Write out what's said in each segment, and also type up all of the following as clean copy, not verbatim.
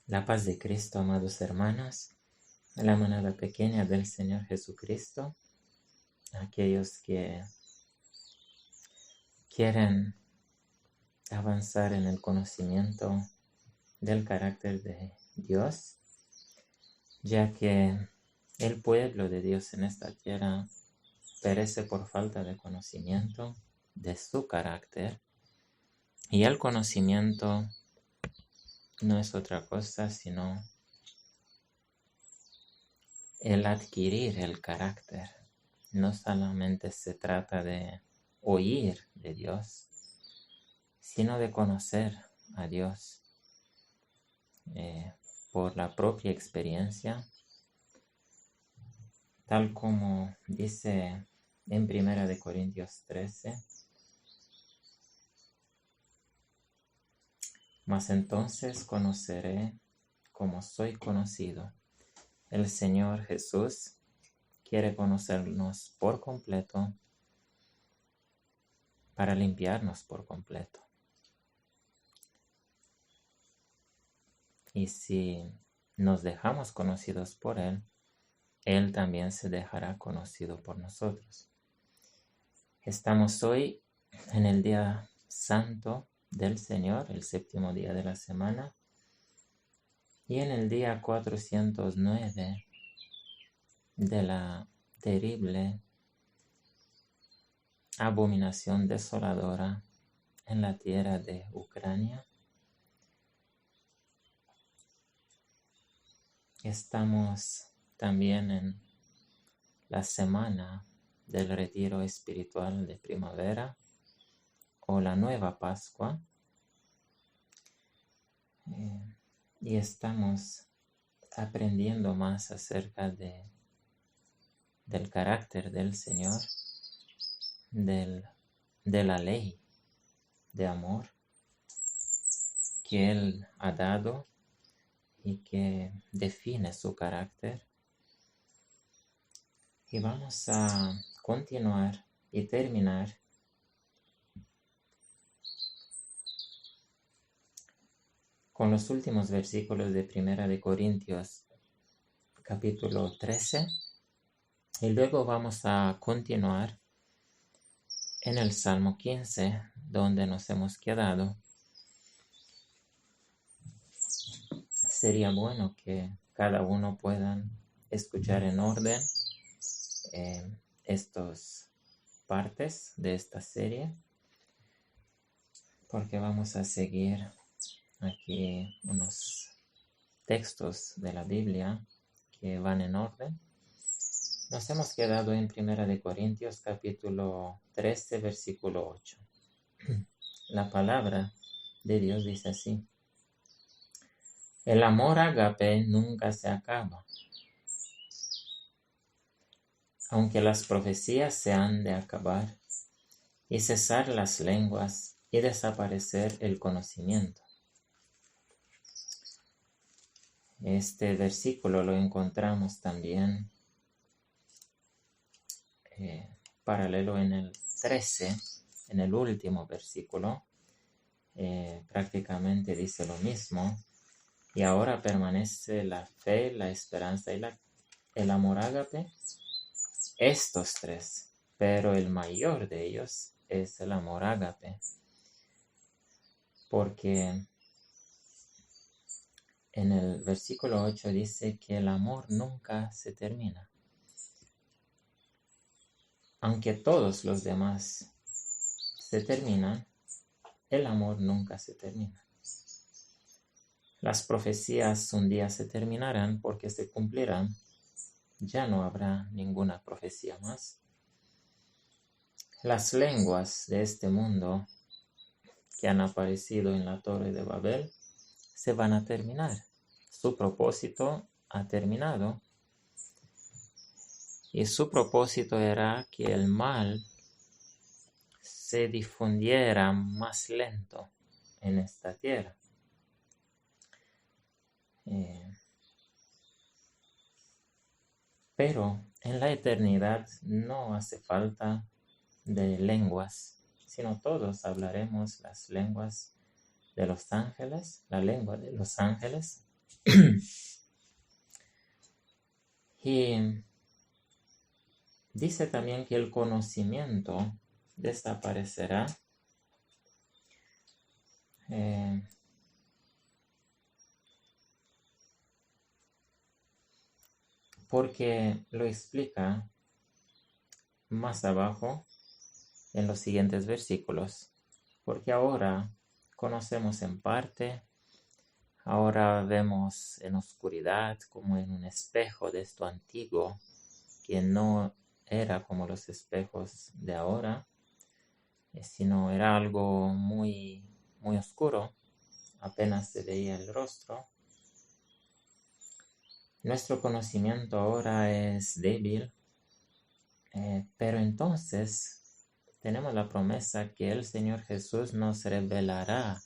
La paz de Cristo, amados hermanos, la manada pequeña del Señor Jesucristo, aquellos que quieren avanzar en el conocimiento del carácter de Dios, ya que el pueblo de Dios en esta tierra perece por falta de conocimiento de su carácter, y el conocimiento no es otra cosa sino el adquirir el carácter. No solamente se trata de oír de Dios, sino de conocer a Dios por la propia experiencia, tal como dice en 1 Corintios 13. Mas entonces conoceré como soy conocido. El Señor Jesús quiere conocernos por completo para limpiarnos por completo. Y si nos dejamos conocidos por Él, Él también se dejará conocido por nosotros. Estamos hoy en el día santo del Señor, el séptimo día de la semana, y en el día 409 de la terrible abominación desoladora en la tierra de Ucrania. Estamos también en la semana del retiro espiritual de primavera o la nueva Pascua, y estamos aprendiendo más acerca del carácter del Señor, de la ley de amor que Él ha dado y que define su carácter. Y vamos a continuar y terminar con los últimos versículos de 1 Corintios capítulo 13, y luego vamos a continuar en el Salmo 15, donde nos hemos quedado. Sería bueno que cada uno pueda escuchar en orden estas partes de esta serie, porque vamos a seguir aquí unos textos de la Biblia que van en orden. Nos hemos quedado en 1 Corintios capítulo 13, versículo 8. La palabra de Dios dice así: el amor ágape nunca se acaba. Aunque las profecías se han de acabar, y cesar las lenguas, y desaparecer el conocimiento. Este versículo lo encontramos también paralelo en el 13, en el último versículo. Prácticamente dice lo mismo. Y ahora permanece la fe, la esperanza y el amor ágape, estos tres, pero el mayor de ellos es el amor ágape, porque en el versículo 8 dice que el amor nunca se termina. Aunque todos los demás se terminan, el amor nunca se termina. Las profecías un día se terminarán porque se cumplirán. Ya no habrá ninguna profecía más. Las lenguas de este mundo que han aparecido en la Torre de Babel se van a terminar. Su propósito ha terminado. Y su propósito era que el mal se difundiera más lento en esta tierra. Pero en la eternidad no hace falta de lenguas, sino todos hablaremos las lenguas de los ángeles, la lengua de los ángeles, Y dice también que el conocimiento desaparecerá. Porque lo explica más abajo en los siguientes versículos. Porque ahora conocemos en parte, ahora vemos en oscuridad como en un espejo de esto antiguo, que no era como los espejos de ahora, sino era algo muy, muy oscuro, apenas se veía el rostro. Nuestro conocimiento ahora es débil, pero entonces tenemos la promesa que el Señor Jesús nos revelará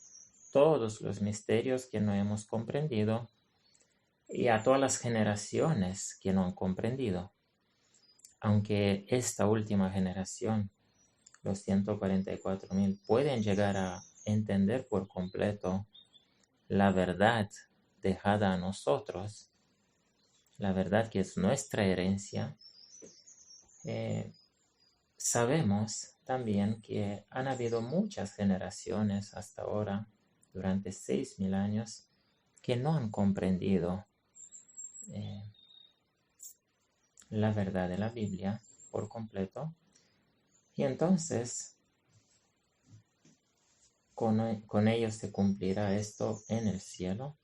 todos los misterios que no hemos comprendido y a todas las generaciones que no han comprendido. Aunque esta última generación, los 144,000, pueden llegar a entender por completo la verdad dejada a nosotros, la verdad que es nuestra herencia, sabemos también que han habido muchas generaciones hasta ahora, durante 6,000 años, que no han comprendido la verdad de la Biblia por completo. Y entonces, con ellos se cumplirá esto en el cielo.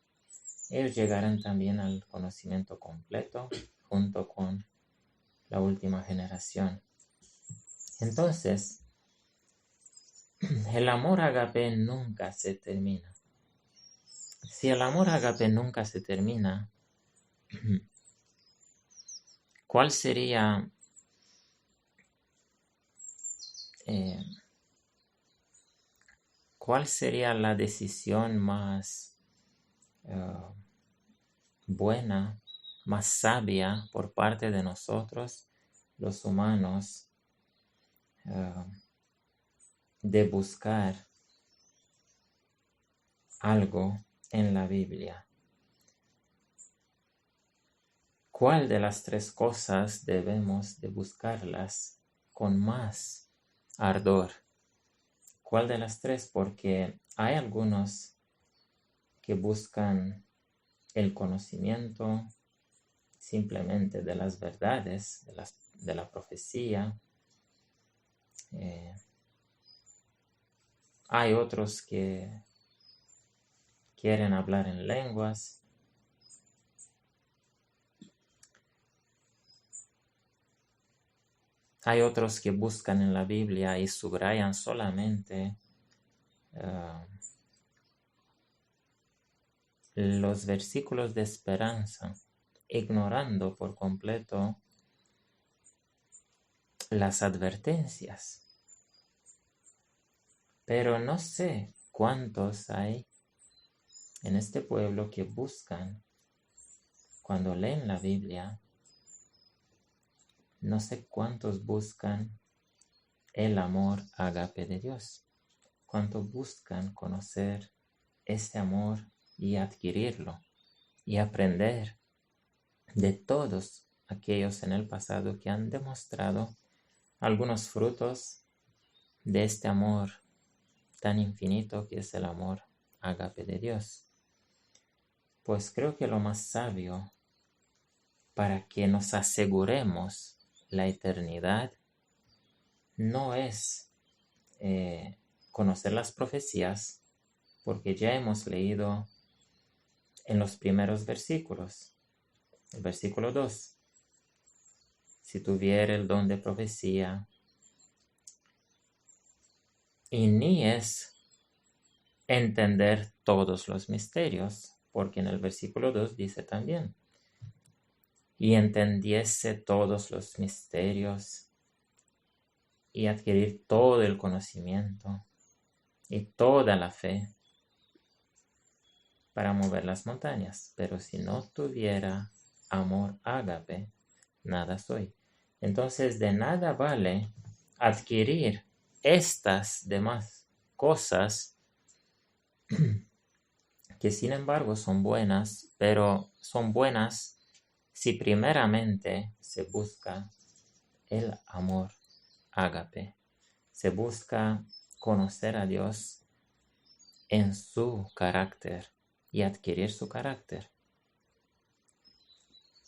Ellos llegarán también al conocimiento completo junto con la última generación. Entonces, el amor ágape nunca se termina. Si el amor ágape nunca se termina, ¿cuál sería la decisión más buena, más sabia por parte de nosotros, los humanos, de buscar algo en la Biblia? ¿Cuál de las tres cosas debemos de buscarlas con más ardor? ¿Cuál de las tres? Porque hay algunos que buscan el conocimiento simplemente de las verdades, de la profecía. Hay otros que quieren hablar en lenguas. Hay otros que buscan en la Biblia y subrayan solamente los versículos de esperanza, ignorando por completo las advertencias. Pero no sé cuántos hay en este pueblo que buscan, cuando leen la Biblia, no sé cuántos buscan el amor ágape de Dios, cuántos buscan conocer este amor y adquirirlo y aprender de todos aquellos en el pasado que han demostrado algunos frutos de este amor tan infinito que es el amor ágape de Dios. Pues creo que lo más sabio para que nos aseguremos la eternidad no es conocer las profecías, porque ya hemos leído en los primeros versículos, el versículo 2, si tuviera el don de profecía, y ni es entender todos los misterios, porque en el versículo 2 dice también, y entendiese todos los misterios, y adquirir todo el conocimiento y toda la fe para mover las montañas. Pero si no tuviera amor ágape, nada soy. Entonces de nada vale adquirir estas demás cosas que sin embargo son buenas, pero son buenas si primeramente se busca el amor ágape, se busca conocer a Dios en su carácter y adquirir su carácter.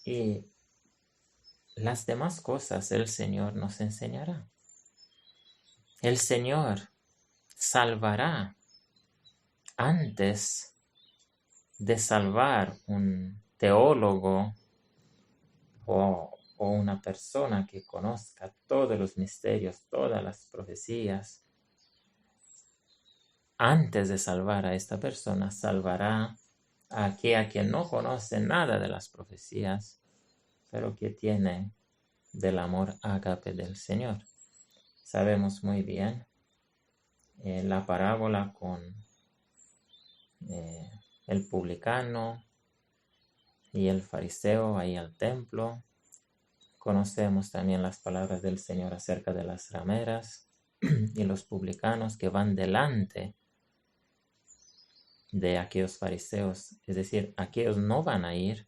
Y las demás cosas el Señor nos enseñará. El Señor salvará antes de salvar un teólogo o una persona que conozca todos los misterios, todas las profecías. Antes de salvar a esta persona, salvará a aquella que no conoce nada de las profecías, pero que tiene del amor ágape del Señor. Sabemos muy bien la parábola con el publicano y el fariseo ahí al templo. Conocemos también las palabras del Señor acerca de las rameras y los publicanos que van delante de aquellos fariseos. Es decir, aquellos no van a ir,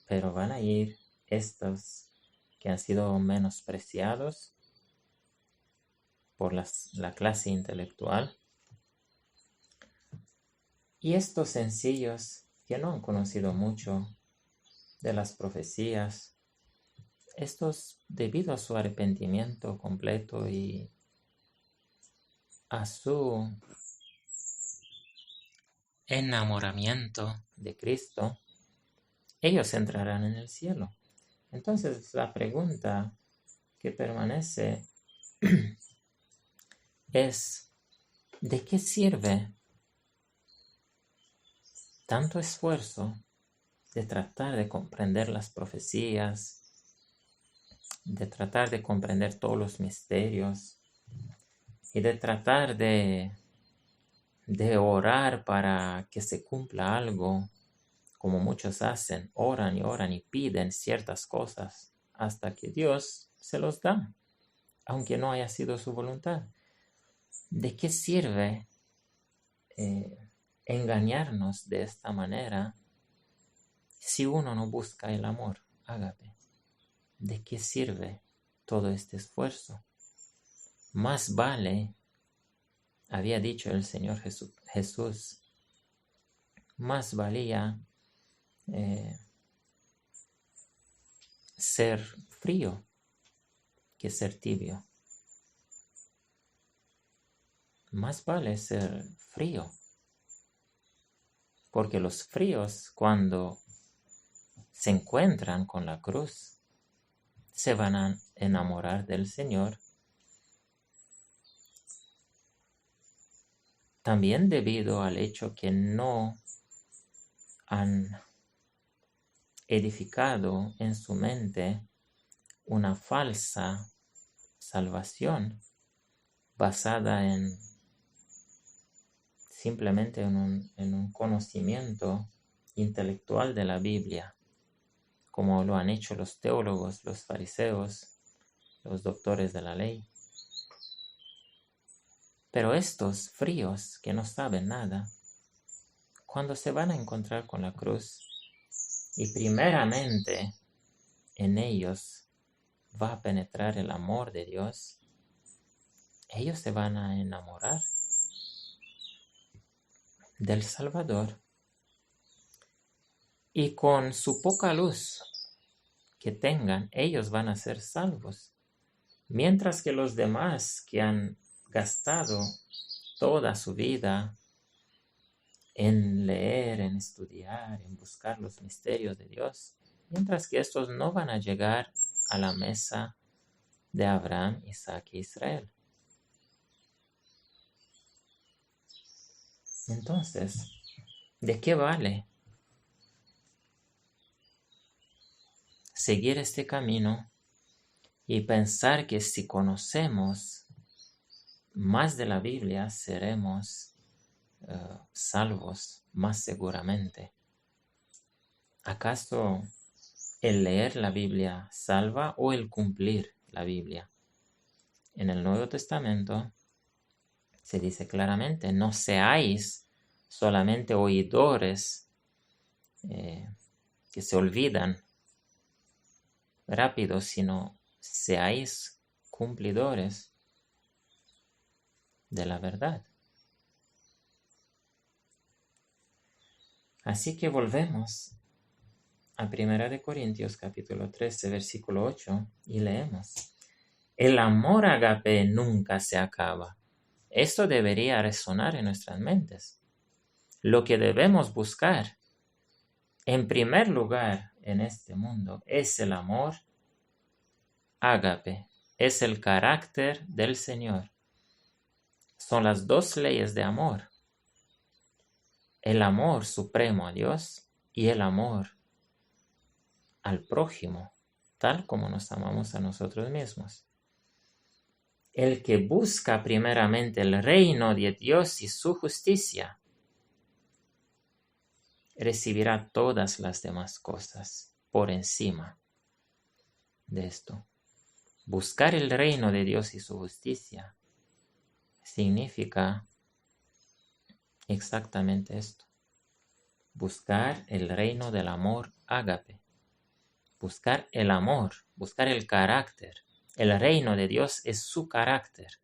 pero van a ir estos que han sido menospreciados por la clase intelectual. Y estos sencillos que no han conocido mucho de las profecías, estos, debido a su arrepentimiento completo y a su enamoramiento de Cristo, ellos entrarán en el cielo. Entonces la pregunta que permanece es, ¿de qué sirve tanto esfuerzo de tratar de comprender las profecías, de tratar de comprender todos los misterios y de tratar de orar para que se cumpla algo, como muchos hacen, oran y piden ciertas cosas hasta que Dios se los da, aunque no haya sido su voluntad? ¿De qué sirve engañarnos de esta manera si uno no busca el amor ágape? ¿De qué sirve todo este esfuerzo? Más vale, había dicho el Señor Jesús, más valía ser frío que ser tibio. Más vale ser frío, porque los fríos, cuando se encuentran con la cruz, se van a enamorar del Señor. También debido al hecho que no han edificado en su mente una falsa salvación basada en simplemente en un conocimiento intelectual de la Biblia, como lo han hecho los teólogos, los fariseos, los doctores de la ley. Pero estos fríos que no saben nada, cuando se van a encontrar con la cruz, y primeramente en ellos va a penetrar el amor de Dios, ellos se van a enamorar del Salvador. Y con su poca luz que tengan, ellos van a ser salvos. Mientras que los demás que han gastado toda su vida en leer, en estudiar, en buscar los misterios de Dios, mientras que estos no van a llegar a la mesa de Abraham, Isaac e Israel. Entonces, ¿de qué vale seguir este camino y pensar que si conocemos más de la Biblia seremos salvos más seguramente? ¿Acaso el leer la Biblia salva o el cumplir la Biblia? En el Nuevo Testamento se dice claramente, no seáis solamente oidores que se olvidan rápido, sino seáis cumplidores de la verdad. Así que volvemos a 1 Corintios capítulo 13, versículo 8, y leemos: el amor ágape nunca se acaba. Esto debería resonar en nuestras mentes. Lo que debemos buscar, en primer lugar, en este mundo, es el amor ágape, es el carácter del Señor. Son las dos leyes de amor: el amor supremo a Dios y el amor al prójimo, tal como nos amamos a nosotros mismos. El que busca primeramente el reino de Dios y su justicia, recibirá todas las demás cosas por encima de esto. Buscar el reino de Dios y su justicia significa exactamente esto. Buscar el reino del amor ágape. Buscar el amor, buscar el carácter. El reino de Dios es su carácter.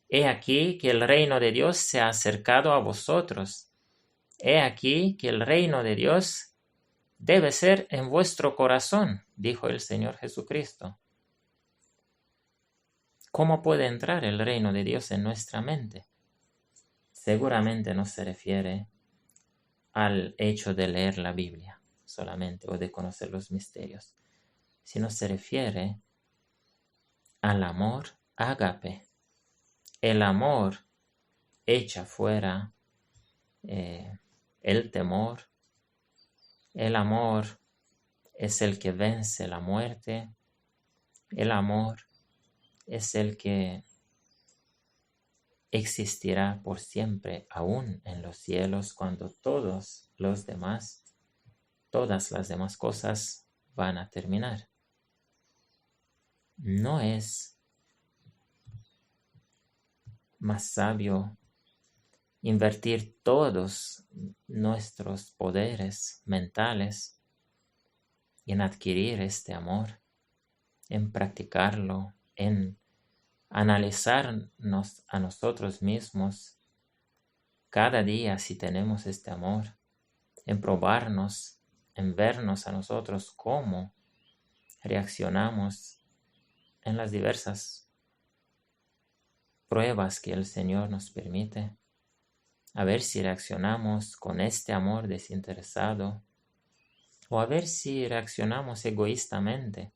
He aquí que el reino de Dios se ha acercado a vosotros. He aquí que el reino de Dios debe ser en vuestro corazón, dijo el Señor Jesucristo. ¿Cómo puede entrar el reino de Dios en nuestra mente? Seguramente no se refiere al hecho de leer la Biblia solamente o de conocer los misterios, sino se refiere al amor ágape. El amor echa fuera el temor. El amor es el que vence la muerte. El amor es el que existirá por siempre, aún en los cielos, cuando todas las demás cosas van a terminar. ¿No es más sabio invertir todos nuestros poderes mentales en adquirir este amor, en practicarlo, en analizarnos a nosotros mismos cada día si tenemos este amor, en probarnos, en vernos a nosotros cómo reaccionamos en las diversas pruebas que el Señor nos permite, a ver si reaccionamos con este amor desinteresado o a ver si reaccionamos egoístamente,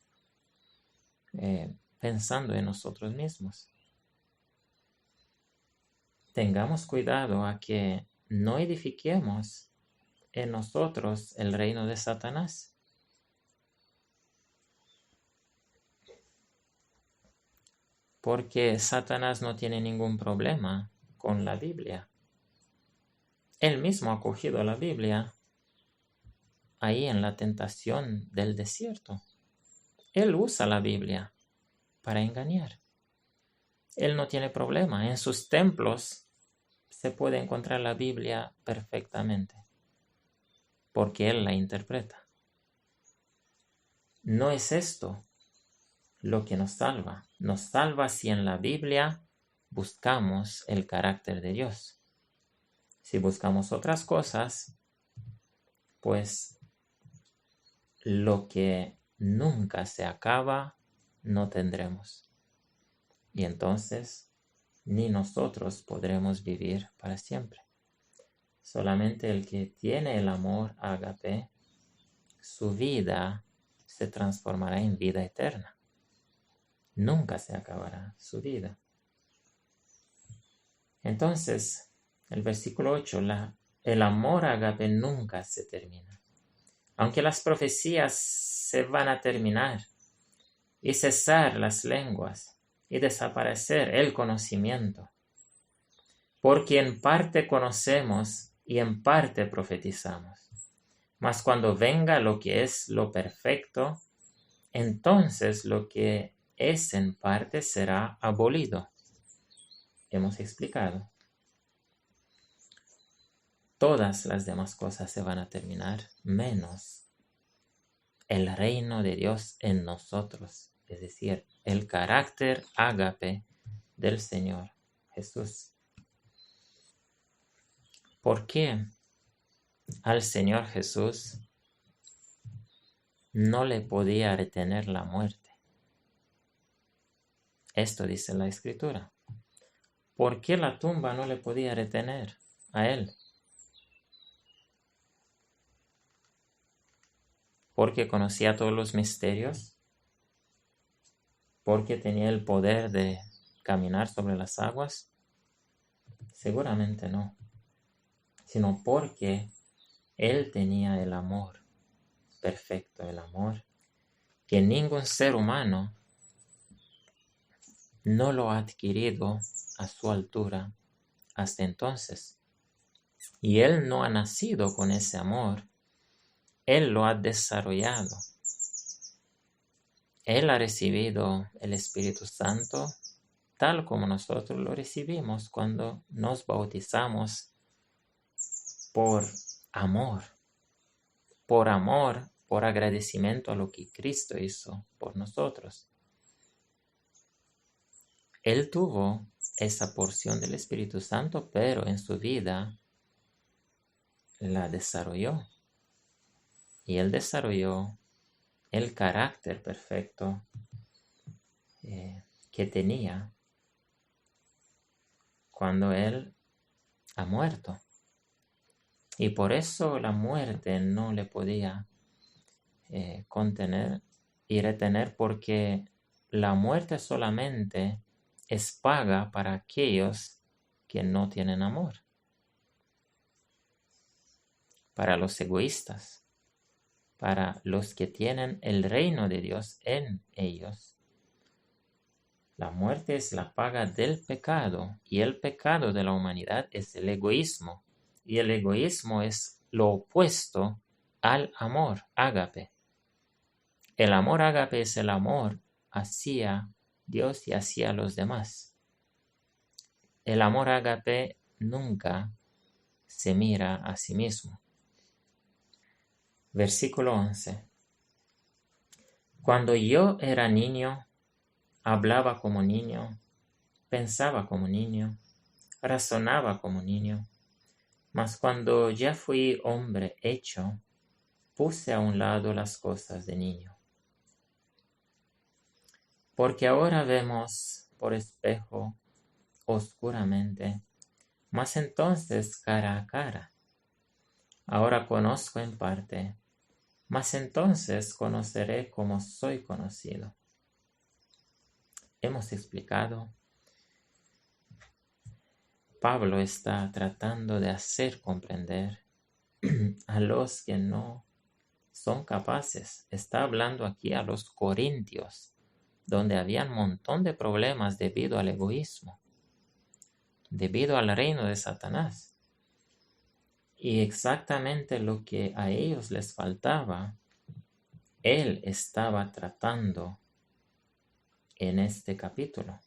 pensando en nosotros mismos. Tengamos cuidado a que no edifiquemos en nosotros el reino de Satanás. Porque Satanás no tiene ningún problema con la Biblia. Él mismo ha cogido la Biblia ahí en la tentación del desierto. Él usa la Biblia para engañar. Él no tiene problema. En sus templos se puede encontrar la Biblia perfectamente, porque él la interpreta. No es esto lo que nos salva. Nos salva si en la Biblia buscamos el carácter de Dios. Si buscamos otras cosas, pues lo que nunca se acaba no tendremos. Y entonces ni nosotros podremos vivir para siempre. Solamente el que tiene el amor ágape, su vida se transformará en vida eterna. Nunca se acabará su vida. Entonces, el versículo 8, el amor ágape nunca se termina. Aunque las profecías se van a terminar y cesar las lenguas y desaparecer el conocimiento, porque en parte conocemos y en parte profetizamos. Mas cuando venga lo que es lo perfecto, entonces lo que es en parte será abolido. Hemos explicado. todas las demás cosas se van a terminar, menos el reino de Dios en nosotros, es decir, el carácter ágape del Señor Jesús. ¿Por qué al Señor Jesús no le podía retener la muerte? Esto dice la Escritura. ¿Por qué la tumba no le podía retener a él? ¿Porque conocía todos los misterios? ¿Porque tenía el poder de caminar sobre las aguas? Seguramente no, sino porque él tenía el amor perfecto, el amor que ningún ser humano no lo ha adquirido a su altura hasta entonces. Y él no ha nacido con ese amor, él lo ha desarrollado. Él ha recibido el Espíritu Santo tal como nosotros lo recibimos cuando nos bautizamos por amor, por agradecimiento a lo que Cristo hizo por nosotros. Él tuvo esa porción del Espíritu Santo, pero en su vida la desarrolló. Y él desarrolló el carácter perfecto que tenía cuando él ha muerto. Y por eso la muerte no le podía contener y retener, porque la muerte solamente es paga para aquellos que no tienen amor, para los egoístas, para los que tienen el reino de Dios en ellos. La muerte es la paga del pecado, y el pecado de la humanidad es el egoísmo, y el egoísmo es lo opuesto al amor ágape. El amor ágape es el amor hacia Dios y hacia los demás. El amor ágape nunca se mira a sí mismo. Versículo 11. Cuando yo era niño, hablaba como niño, pensaba como niño, razonaba como niño, mas cuando ya fui hombre hecho, puse a un lado las cosas de niño. Porque ahora vemos por espejo oscuramente, mas entonces cara a cara. Ahora conozco en parte, mas entonces conoceré como soy conocido. Hemos explicado, Pablo está tratando de hacer comprender a los que no son capaces. Está hablando aquí a los corintios, donde había un montón de problemas debido al egoísmo, debido al reino de Satanás. Y exactamente lo que a ellos les faltaba, él estaba tratando en este capítulo.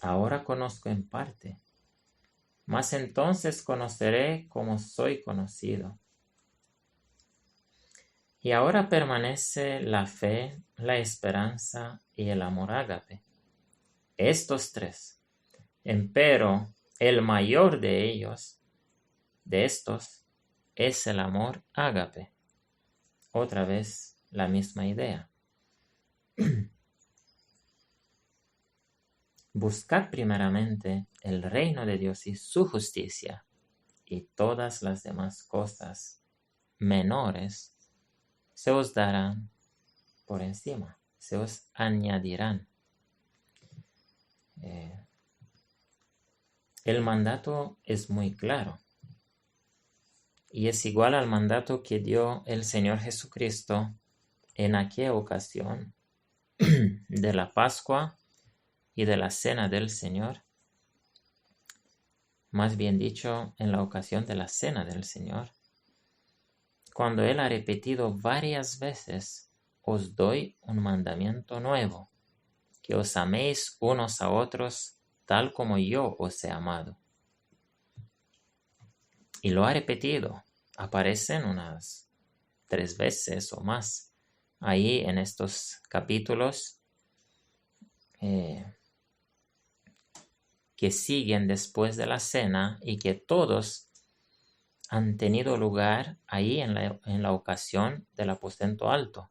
Ahora conozco en parte, mas entonces conoceré como soy conocido. Y ahora permanece la fe, la esperanza y el amor ágape. Estos tres. Empero el mayor de ellos, de estos, es el amor ágape. Otra vez la misma idea. Buscad primeramente el reino de Dios y su justicia, y todas las demás cosas menores se os darán por encima, se os añadirán. El mandato es muy claro y es igual al mandato que dio el Señor Jesucristo en aquella ocasión de la Pascua y de la Cena del Señor. Más bien dicho, en la ocasión de la Cena del Señor, cuando Él ha repetido varias veces, os doy un mandamiento nuevo, que os améis unos a otros tal como yo os he amado. Y lo ha repetido. Aparecen unas 3 veces o más ahí en estos capítulos que siguen después de la cena y que todos han tenido lugar ahí en la ocasión del aposento alto,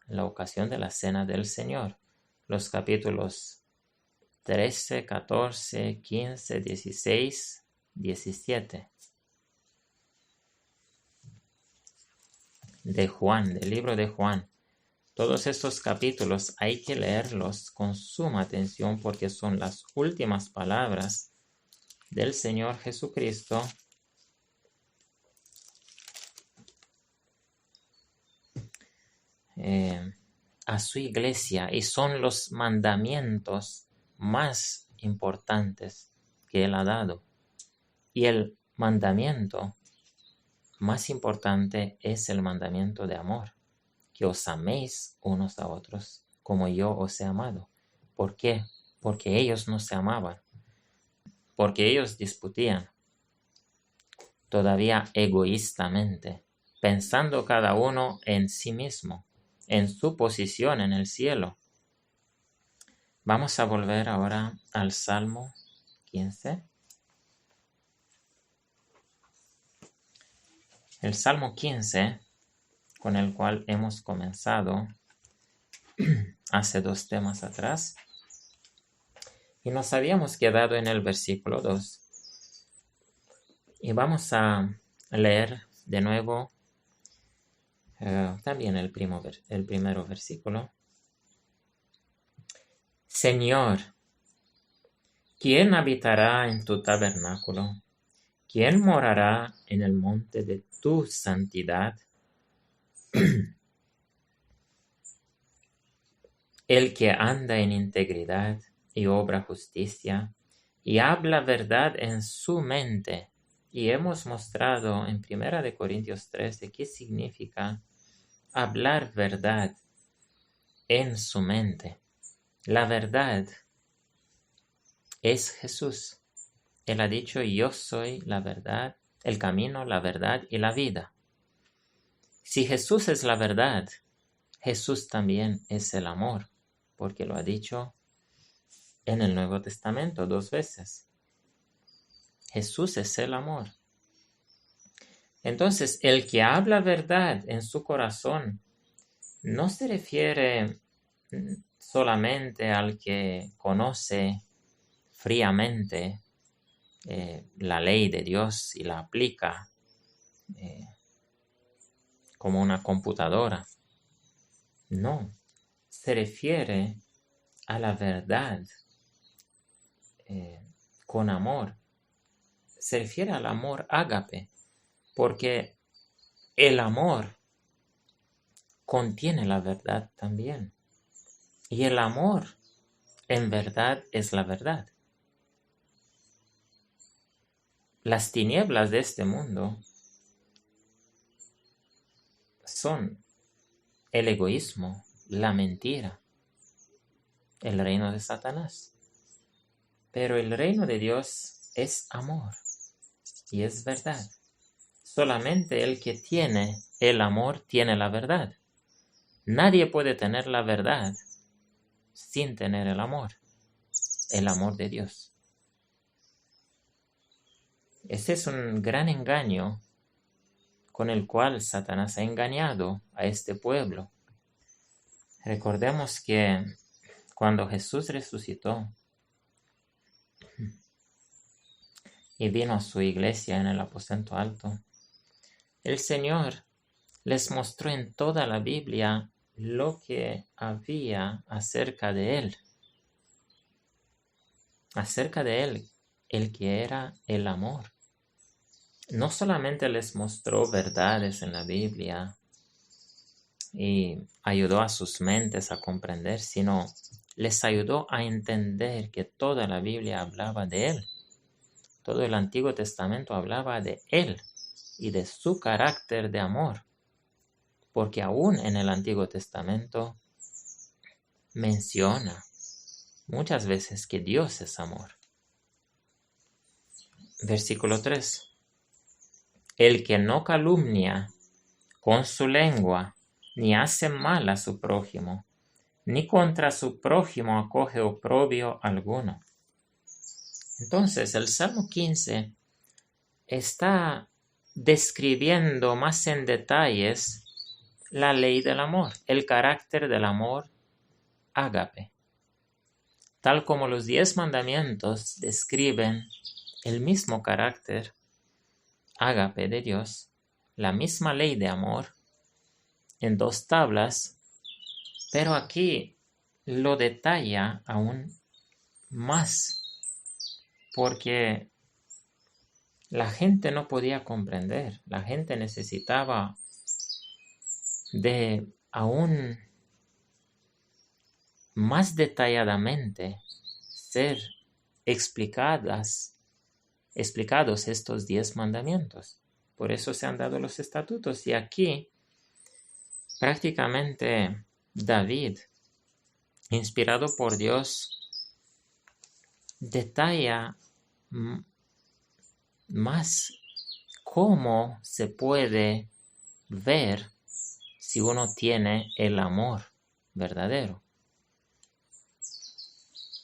en la ocasión de la cena del Señor. Los capítulos 13, 14, 15, 16, 17 de Juan, del libro de Juan. Todos estos capítulos hay que leerlos con suma atención porque son las últimas palabras del Señor Jesucristo a su iglesia, y son los mandamientos más importantes que Él ha dado. Y el mandamiento más importante es el mandamiento de amor, que os améis unos a otros como yo os he amado. ¿Por qué? Porque ellos no se amaban, porque ellos discutían todavía egoístamente, pensando cada uno en sí mismo, en su posición en el cielo. Vamos a volver ahora al Salmo 15. El Salmo 15, con el cual hemos comenzado hace 2 temas atrás, y nos habíamos quedado en el versículo 2. Y vamos a leer de nuevo también el primero versículo. Señor, ¿quién habitará en tu tabernáculo? ¿Quién morará en el monte de tu santidad? El que anda en integridad y obra justicia y habla verdad en su mente. Y hemos mostrado en 1 Corintios 13 qué significa hablar verdad en su mente. La verdad es Jesús. Él ha dicho, yo soy la verdad, el camino, la verdad y la vida. Si Jesús es la verdad, Jesús también es el amor, porque lo ha dicho en el Nuevo Testamento 2 veces. Jesús es el amor. Entonces, el que habla verdad en su corazón no se refiere solamente al que conoce fríamente la ley de Dios y la aplica como una computadora. No, se refiere a la verdad con amor. Se refiere al amor ágape, porque el amor contiene la verdad también. Y el amor en verdad es la verdad. Las tinieblas de este mundo son el egoísmo, la mentira, el reino de Satanás. Pero el reino de Dios es amor y es verdad. Solamente el que tiene el amor tiene la verdad. Nadie puede tener la verdad sin tener el amor de Dios. Ese es un gran engaño con el cual Satanás ha engañado a este pueblo. Recordemos que cuando Jesús resucitó y vino a su iglesia en el aposento alto, el Señor les mostró en toda la Biblia lo que había acerca de Él, el que era el amor. No solamente les mostró verdades en la Biblia y ayudó a sus mentes a comprender, sino les ayudó a entender que toda la Biblia hablaba de Él. Todo el Antiguo Testamento hablaba de Él y de su carácter de amor, porque aún en el Antiguo Testamento menciona muchas veces que Dios es amor. Versículo 3. El que no calumnia con su lengua, ni hace mal a su prójimo, ni contra su prójimo acoge oprobio alguno. Entonces, el Salmo 15 está describiendo más en detalles la ley del amor, el carácter del amor ágape. Tal como los 10 mandamientos describen el mismo carácter ágape de Dios, la misma ley de amor, en 2 tablas, pero aquí lo detalla aún más, porque la gente no podía comprender, la gente necesitaba de aún más detalladamente ser explicados estos 10 mandamientos. Por eso se han dado los estatutos. Y aquí prácticamente David, inspirado por Dios, detalla más cómo se puede ver si uno tiene el amor verdadero.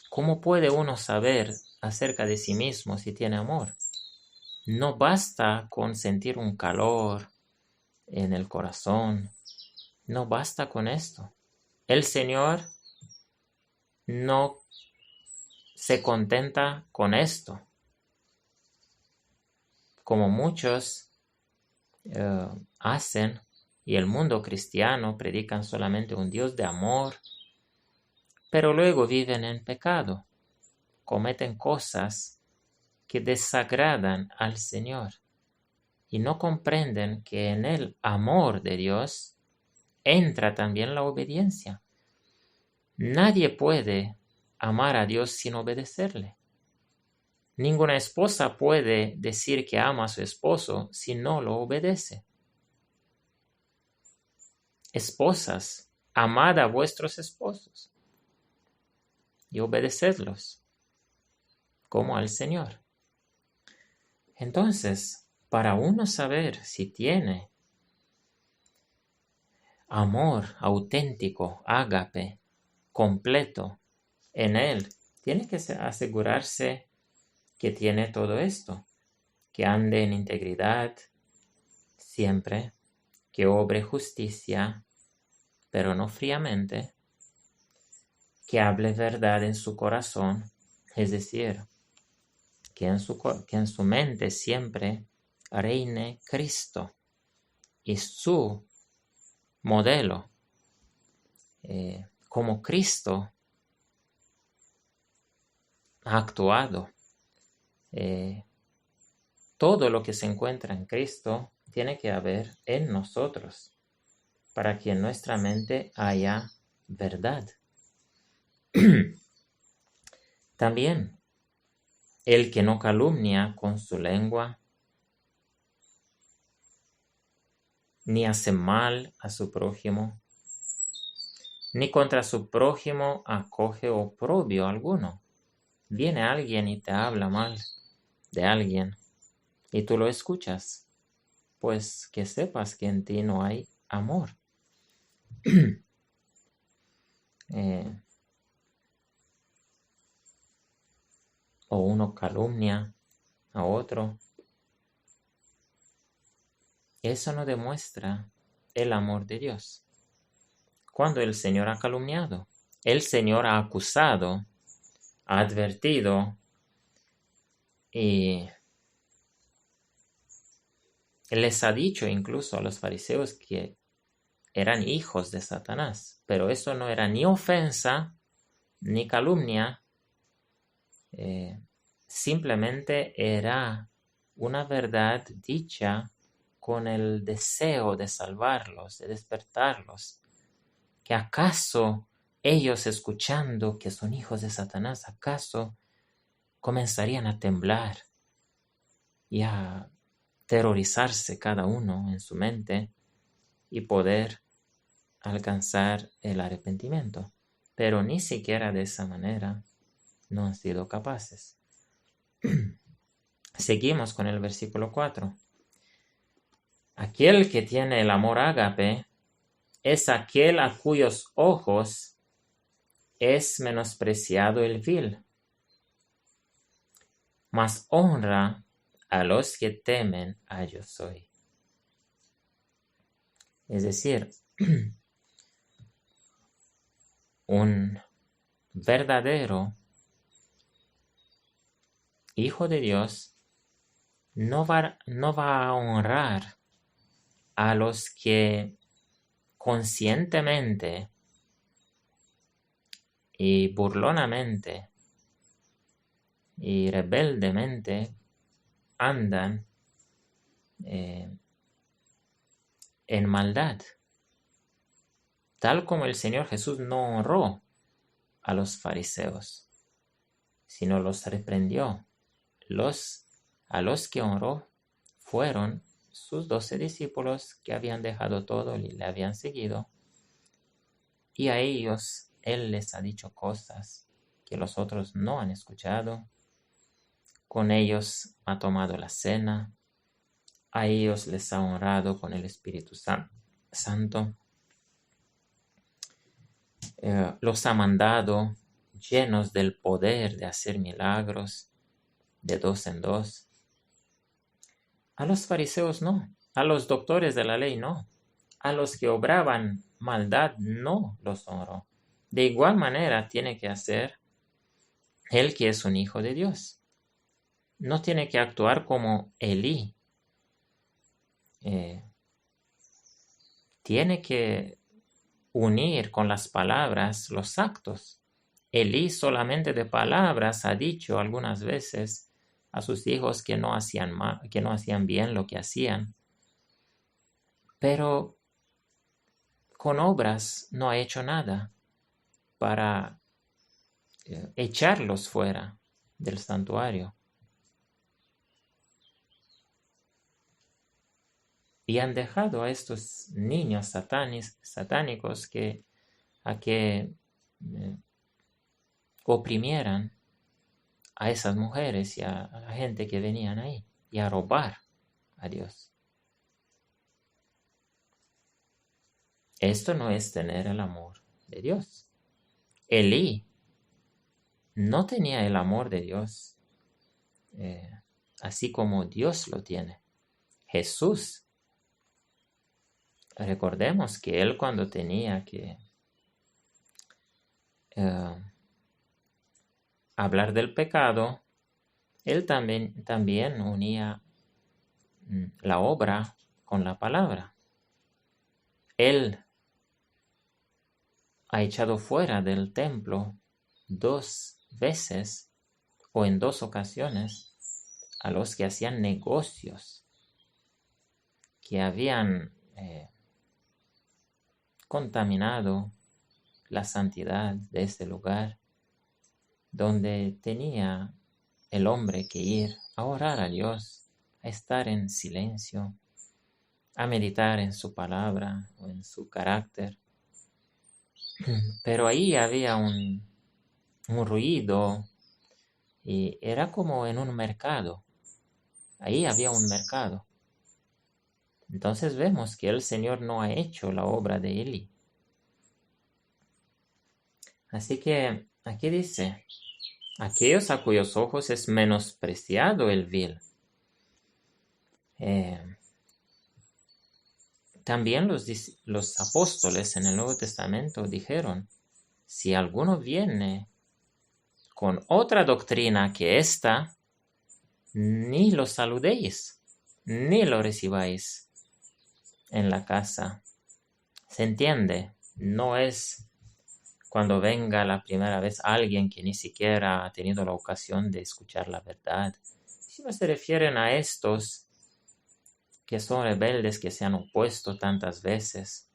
¿Cómo puede uno saber acerca de sí mismo si tiene amor? No basta con sentir un calor en el corazón. No basta con esto. El Señor no se contenta con esto. Como muchos hacen, y el mundo cristiano predican solamente un Dios de amor, pero luego viven en pecado, cometen cosas que desagradan al Señor y no comprenden que en el amor de Dios entra también la obediencia. Nadie puede amar a Dios sin obedecerle. Ninguna esposa puede decir que ama a su esposo si no lo obedece. Esposas, amad a vuestros esposos y obedecedlos como al Señor. Entonces, para uno saber si tiene amor auténtico, ágape, completo en él, tiene que asegurarse que tiene todo esto, que ande en integridad siempre, que obre justicia, pero no fríamente, que hable verdad en su corazón, es decir, que en su mente siempre reine Cristo y su modelo, como Cristo ha actuado. Todo lo que se encuentra en Cristo tiene que haber en nosotros, para que en nuestra mente haya verdad. También, el que no calumnia con su lengua, ni hace mal a su prójimo, ni contra su prójimo acoge oprobio alguno. Viene alguien y te habla mal de alguien, y tú lo escuchas, pues que sepas que en ti no hay amor. O uno calumnia a otro. Eso no demuestra el amor de Dios. Cuando el Señor ha calumniado, el Señor ha acusado, ha advertido y les ha dicho incluso a los fariseos que eran hijos de Satanás, pero eso no era ni ofensa ni calumnia, simplemente era una verdad dicha con el deseo de salvarlos, de despertarlos. ¿Que acaso ellos, escuchando que son hijos de Satanás, acaso comenzarían a temblar y a aterrorizarse cada uno en su mente y poder alcanzar el arrepentimiento? Pero ni siquiera de esa manera no han sido capaces. Seguimos con el versículo 4. Aquel que tiene el amor ágape es aquel a cuyos ojos es menospreciado el vil, mas honra a los que temen a Yo Soy. Es decir, un verdadero hijo de Dios no va a honrar a los que conscientemente y burlonamente y rebeldemente andan en maldad, tal como el Señor Jesús no honró a los fariseos, sino los reprendió. A los que honró fueron sus 12 discípulos que habían dejado todo y le habían seguido, y a ellos Él les ha dicho cosas que los otros no han escuchado. Con ellos ha tomado la cena, a ellos les ha honrado con el Espíritu Santo, los ha mandado llenos del poder de hacer milagros de 2 en 2. A los fariseos no, a los doctores de la ley no, a los que obraban maldad no los honró. De igual manera tiene que hacer el que es un hijo de Dios. No tiene que actuar como Elí. Tiene que unir con las palabras los actos. Elí solamente de palabras ha dicho algunas veces a sus hijos que no hacían bien lo que hacían, pero con obras no ha hecho nada para echarlos fuera del santuario. Y han dejado a estos niños satánicos que oprimieran a esas mujeres y a la gente que venían ahí y a robar a Dios. Esto no es tener el amor de Dios. Elí no tenía el amor de Dios así como Dios lo tiene. Jesús, recordemos que él cuando tenía que hablar del pecado, él también unía la obra con la palabra. Él ha echado fuera del templo 2 veces o en 2 ocasiones a los que hacían negocios, que habían contaminado la santidad de este lugar, donde tenía el hombre que ir a orar a Dios, a estar en silencio, a meditar en su palabra o en su carácter. Pero ahí había un ruido y era como en un mercado. Ahí había un mercado. Entonces vemos que el Señor no ha hecho la obra de Elí. Así que aquí dice, aquellos a cuyos ojos es menospreciado el vil. También los apóstoles en el Nuevo Testamento dijeron, si alguno viene con otra doctrina que esta, ni lo saludéis, ni lo recibáis en la casa. ¿Se entiende? No es cuando venga la primera vez alguien que ni siquiera ha tenido la ocasión de escuchar la verdad, sino se refieren a estos que son rebeldes, que se han opuesto tantas veces,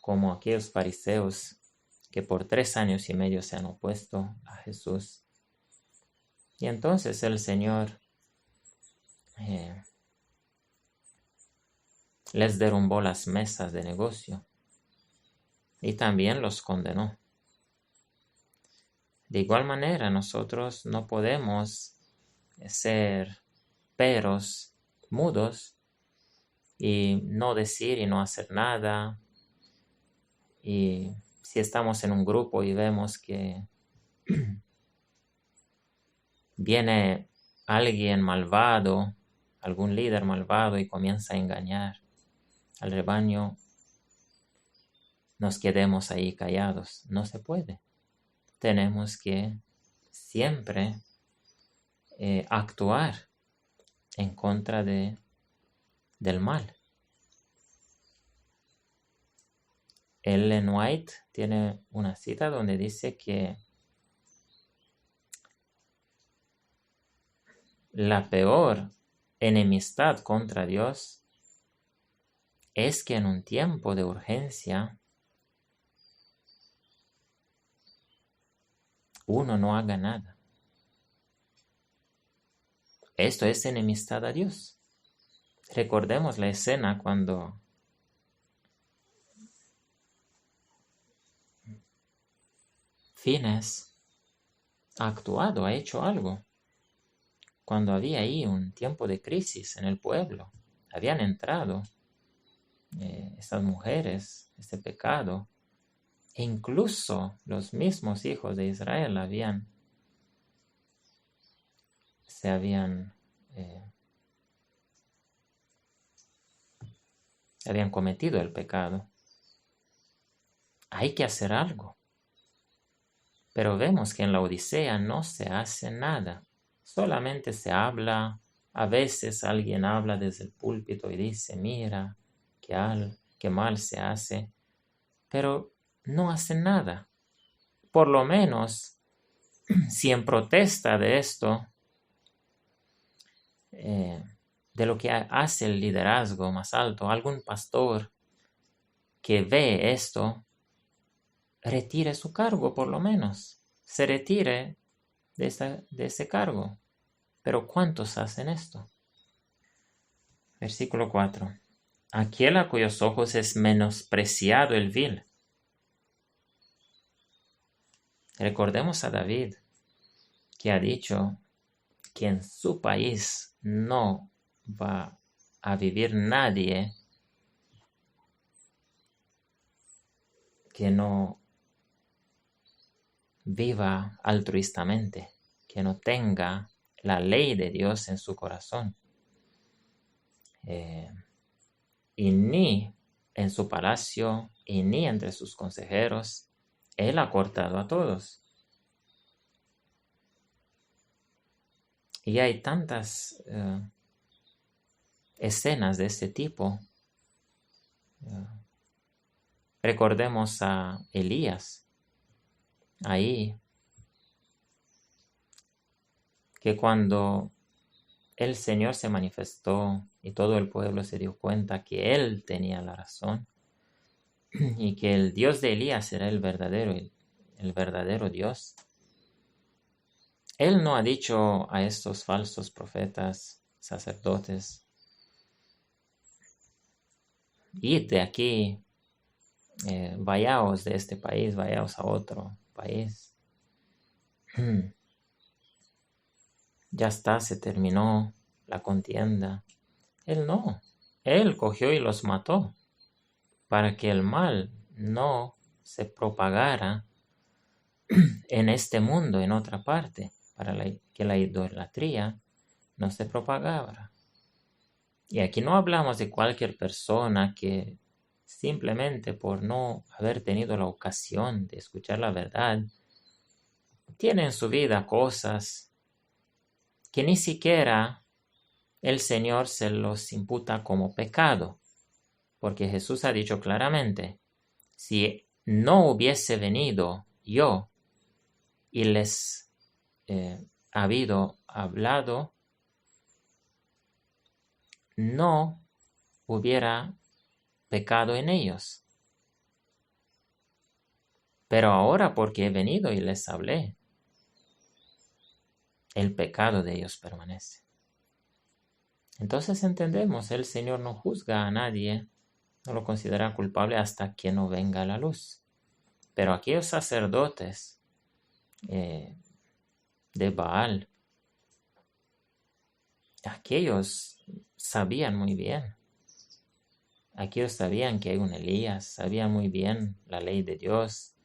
como aquellos fariseos que por 3 años y medio se han opuesto a Jesús. Y entonces el Señor les derrumbó las mesas de negocio y también los condenó. De igual manera, nosotros no podemos ser peros mudos y no decir y no hacer nada. Y si estamos en un grupo y vemos que viene alguien malvado, algún líder malvado y comienza a engañar al rebaño, nos quedemos ahí callados. No se puede. Tenemos que siempre actuar en contra del mal. Ellen White tiene una cita donde dice que la peor enemistad contra Dios es que en un tiempo de urgencia uno no haga nada. Esto es enemistad a Dios. Recordemos la escena cuando Fines ha actuado, ha hecho algo. Cuando había ahí un tiempo de crisis en el pueblo, habían entrado estas mujeres, este pecado, e incluso los mismos hijos de Israel habían cometido el pecado. Hay que hacer algo. Pero vemos que en la Odisea no se hace nada. Solamente se habla. A veces alguien habla desde el púlpito y dice, mira, qué mal se hace. Pero no hacen nada. Por lo menos, si en protesta de esto, de lo que hace el liderazgo más alto, algún pastor que ve esto, retire su cargo por lo menos, se retire de ese cargo. Pero ¿cuántos hacen esto? Versículo 4. Aquel a cuyos ojos es menospreciado el vil. Recordemos a David, que ha dicho que en su país no va a vivir nadie que no viva altruistamente, que no tenga la ley de Dios en su corazón. Y ni en su palacio, y ni entre sus consejeros, él ha cortado a todos. Y hay tantas escenas de este tipo. Recordemos a Elías, ahí, que cuando el Señor se manifestó y todo el pueblo se dio cuenta que él tenía la razón y que el Dios de Elías era el verdadero Dios. Él no ha dicho a estos falsos profetas, sacerdotes, id de aquí, vayaos de este país, vayaos a otro país. Ya está, se terminó la contienda. Él no. Él cogió y los mató para que el mal no se propagara en este mundo, en otra parte, para que la idolatría no se propagara. Y aquí no hablamos de cualquier persona que simplemente por no haber tenido la ocasión de escuchar la verdad, tiene en su vida cosas que ni siquiera el Señor se los imputa como pecado, porque Jesús ha dicho claramente, si no hubiese venido yo y les habido hablado, no hubiera pecado en ellos. Pero ahora porque he venido y les hablé, el pecado de ellos permanece. Entonces entendemos, el Señor no juzga a nadie, no lo considera culpable hasta que no venga la luz. Pero aquellos sacerdotes de Baal. Aquellos sabían muy bien. Aquellos sabían que hay un Elías, sabían muy bien la ley de Dios.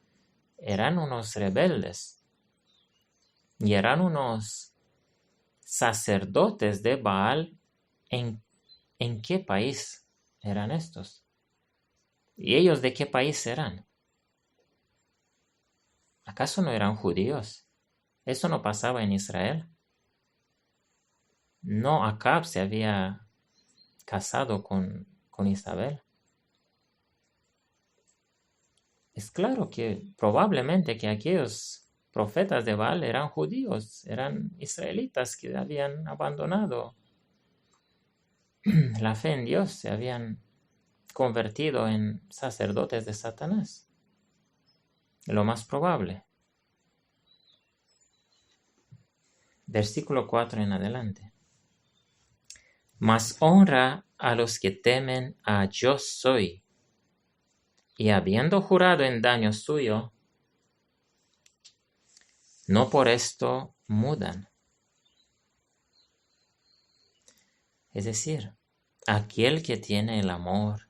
Eran unos rebeldes y eran unos sacerdotes de Baal. ¿En qué país eran estos? ¿Y ellos de qué país eran? ¿Acaso no eran judíos? ¿Eso no pasaba en Israel? No, Acab se había casado con Isabel. Es claro que probablemente que aquellos profetas de Baal eran judíos, eran israelitas que habían abandonado la fe en Dios, se habían convertido en sacerdotes de Satanás. Lo más probable. Versículo 4 en adelante. Mas honra a los que temen a Yo soy, y habiendo jurado en daño suyo, no por esto mudan. Es decir, aquel que tiene el amor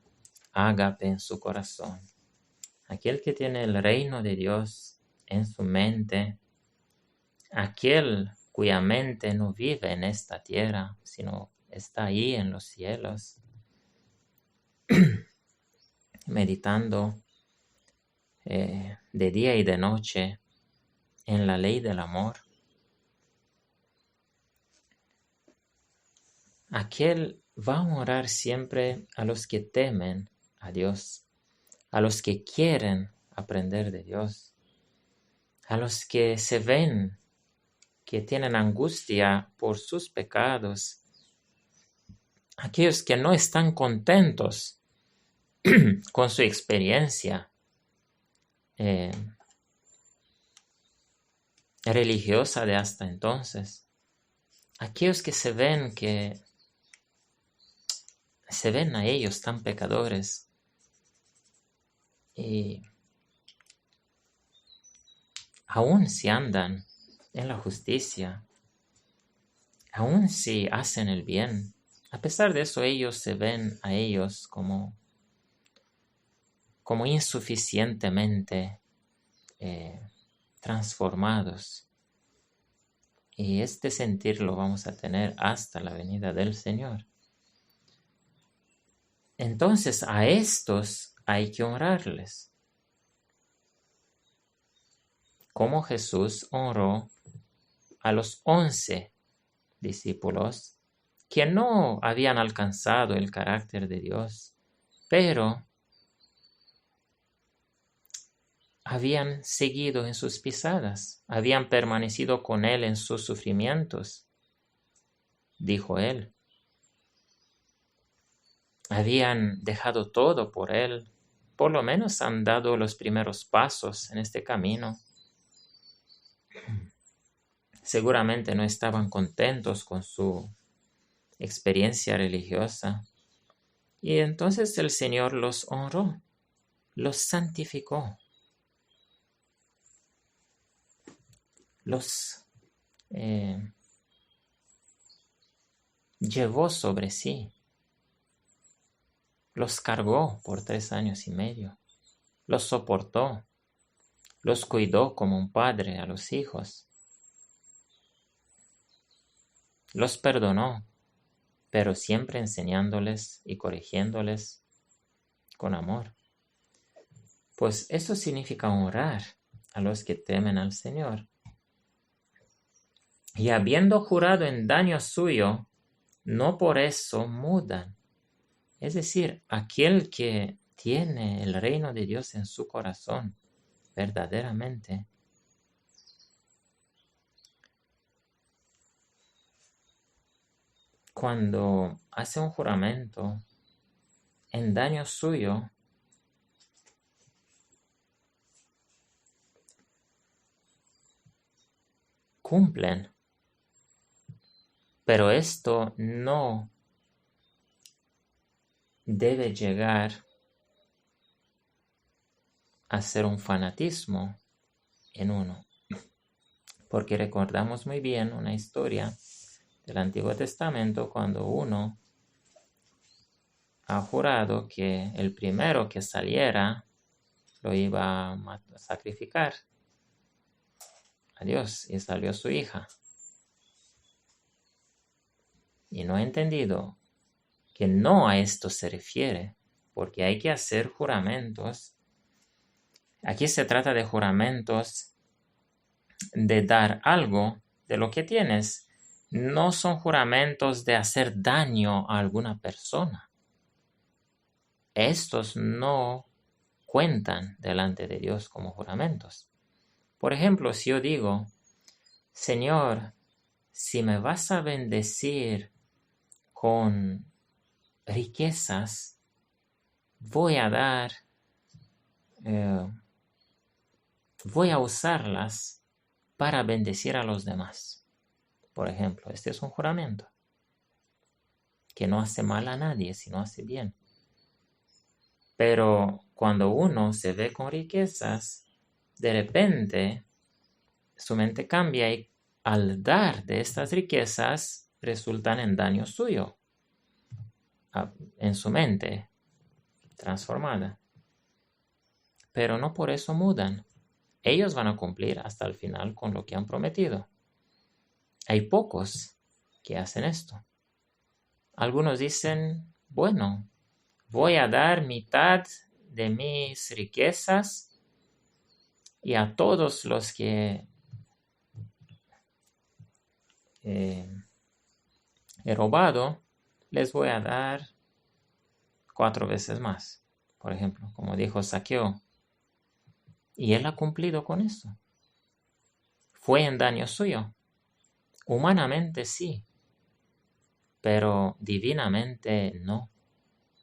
ágape en su corazón, aquel que tiene el reino de Dios en su mente, aquel cuya mente no vive en esta tierra, sino está ahí en los cielos, meditando de día y de noche en la ley del amor. Aquel va a honrar siempre a los que temen a Dios, a los que quieren aprender de Dios, a los que se ven que tienen angustia por sus pecados, aquellos que no están contentos con su experiencia religiosa de hasta entonces, aquellos que se ven a ellos tan pecadores y aun si andan en la justicia, aun si hacen el bien, a pesar de eso ellos se ven a ellos como insuficientemente transformados. Y este sentir lo vamos a tener hasta la venida del Señor. Entonces a estos hay que honrarles, como Jesús honró a los 11 discípulos que no habían alcanzado el carácter de Dios, pero habían seguido en sus pisadas, habían permanecido con Él en sus sufrimientos, dijo Él. Habían dejado todo por Él, por lo menos han dado los primeros pasos en este camino. Seguramente no estaban contentos con su experiencia religiosa. Y entonces el Señor los honró, los santificó, los llevó sobre sí, los cargó por 3 años y medio, los soportó, los cuidó como un padre a los hijos, los perdonó, pero siempre enseñándoles y corrigiéndoles con amor. Pues eso significa honrar a los que temen al Señor. Y habiendo jurado en daño suyo, no por eso mudan. Es decir, aquel que tiene el reino de Dios en su corazón, verdaderamente, cuando hace un juramento en daño suyo, cumplen. Pero esto no debe llegar a ser un fanatismo en uno. porque recordamos muy bien una historia del Antiguo Testamento cuando uno ha jurado que el primero que saliera lo iba a sacrificar a Dios, y salió su hija. Y no ha entendido que no a esto se refiere, porque hay que hacer juramentos. Aquí se trata de juramentos de dar algo de lo que tienes. No son juramentos de hacer daño a alguna persona. Estos no cuentan delante de Dios como juramentos. Por ejemplo, si yo digo, Señor, si me vas a bendecir con riquezas, voy a usarlas para bendecir a los demás. Por ejemplo, este es un juramento que no hace mal a nadie, sino hace bien. Pero cuando uno se ve con riquezas, de repente su mente cambia y al dar de estas riquezas resultan en daño suyo, en su mente transformada. Pero no por eso mudan. Ellos van a cumplir hasta el final con lo que han prometido. Hay pocos que hacen esto. Algunos dicen, bueno, voy a dar mitad de mis riquezas y a todos los que he robado, les voy a dar 4 veces más. Por ejemplo, como dijo Zaqueo. Y él ha cumplido con eso. Fue en daño suyo. Humanamente sí, pero divinamente no.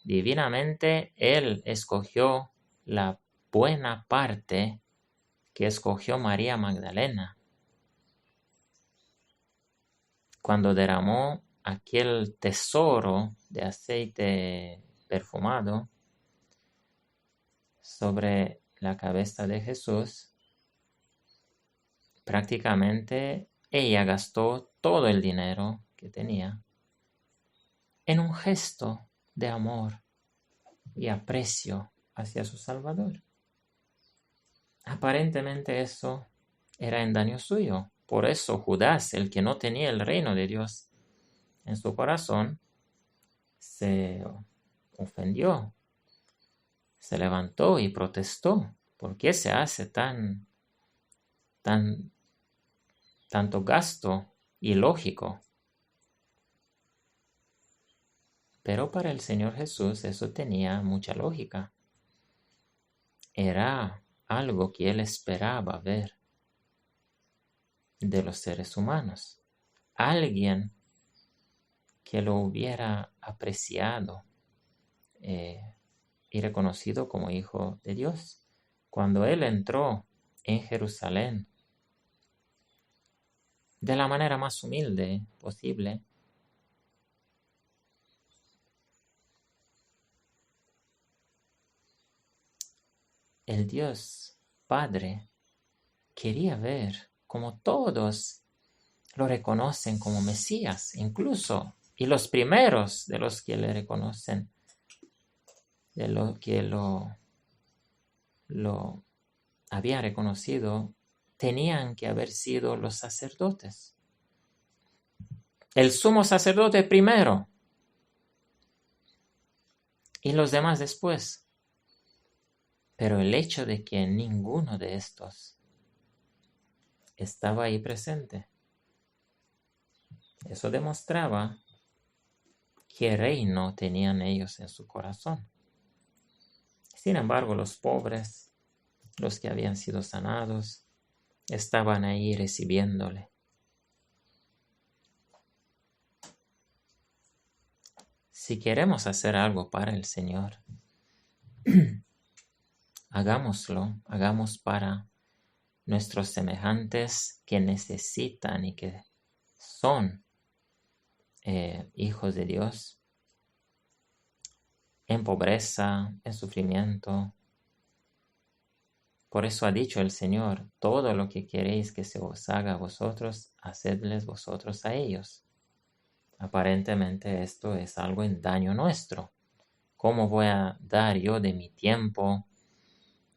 Divinamente él escogió la buena parte que escogió María Magdalena cuando derramó aquel tesoro de aceite perfumado sobre la cabeza de Jesús. Prácticamente ella gastó todo el dinero que tenía en un gesto de amor y aprecio hacia su Salvador. Aparentemente eso era en daño suyo. Por eso Judas, el que no tenía el reino de Dios en su corazón, se ofendió, se levantó y protestó. ¿Por qué se hace tanto gasto ilógico? Pero para el Señor Jesús eso tenía mucha lógica. Era algo que él esperaba ver de los seres humanos. Alguien que lo hubiera apreciado y reconocido como hijo de Dios. Cuando él entró en Jerusalén de la manera más humilde posible, el Dios Padre quería ver como todos lo reconocen como Mesías, incluso, y los primeros de los que le reconocen, de lo que lo había reconocido, tenían que haber sido los sacerdotes. El sumo sacerdote primero y los demás después. Pero el hecho de que ninguno de estos estaba ahí presente, eso demostraba qué reino tenían ellos en su corazón. Sin embargo, los pobres, los que habían sido sanados, estaban ahí recibiéndole. Si queremos hacer algo para el Señor, hagámoslo, hagamos para nuestros semejantes que necesitan y que son hijos de Dios, en pobreza, en sufrimiento, Por eso ha dicho el Señor, todo lo que queréis que se os haga a vosotros, hacedles vosotros a ellos. Aparentemente esto es algo en daño nuestro. ¿Cómo voy a dar yo de mi tiempo,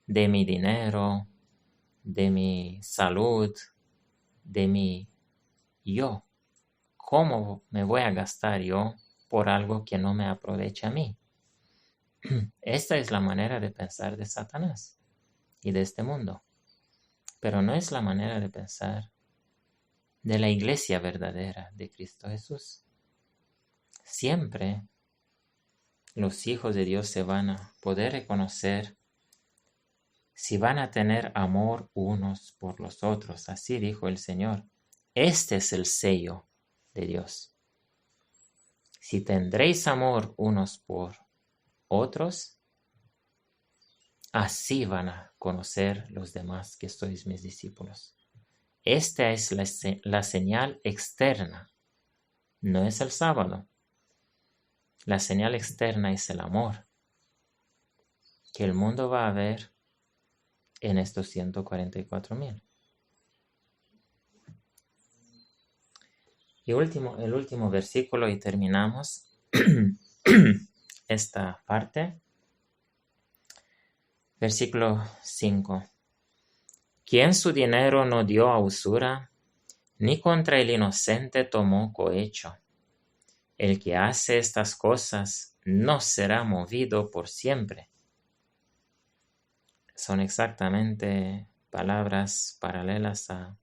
de mi dinero, de mi salud, de mi yo? ¿Cómo me voy a gastar yo por algo que no me aprovecha a mí? Esta es la manera de pensar de Satanás y de este mundo. Pero no es la manera de pensar de la iglesia verdadera de Cristo Jesús. Siempre los hijos de Dios se van a poder reconocer si van a tener amor unos por los otros. Así dijo el Señor. Este es el sello de Dios. Si tendréis amor unos por otros, así van a conocer los demás que sois mis discípulos. Esta es la señal externa, no es el sábado. La señal externa es el amor que el mundo va a ver en estos 144,000. Y el último versículo y terminamos esta parte. Versículo 5. ¿Quién su dinero no dio a usura, ni contra el inocente tomó cohecho? El que hace estas cosas no será movido por siempre. Son exactamente palabras paralelas a